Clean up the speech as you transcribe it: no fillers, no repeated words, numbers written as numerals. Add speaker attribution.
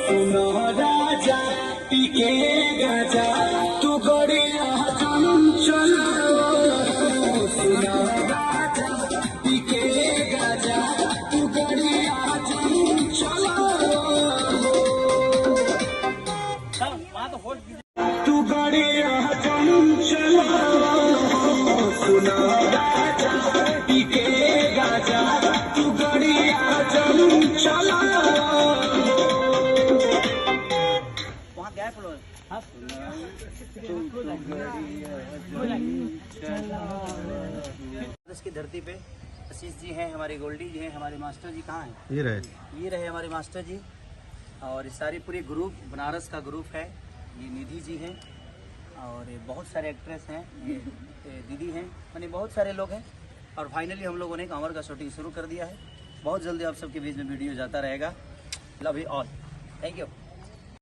Speaker 1: सुनो राजा पीके गाजा तू गड़िया चलो सुनो राजा पीके गाजा तू गड़िया चलो तू गड़िया चलो सुनो राजा पीके गाजा तू गड़िया चलो
Speaker 2: की धरती पे आशीष जी हैं, हमारे गोल्डी जी हैं, हमारे मास्टर जी कहाँ हैं? ये रहे हमारे मास्टर जी। और ये सारी पूरी ग्रुप बनारस का ग्रुप है। ये निधि जी हैं और ये बहुत सारे एक्ट्रेस हैं, ये दीदी हैं, यानी बहुत सारे लोग हैं। और फाइनली हम लोगों ने कमर का शूटिंग शुरू कर दिया है। बहुत जल्दी आप सबके बीच में वीडियो जाता रहेगा। Love you all, thank you.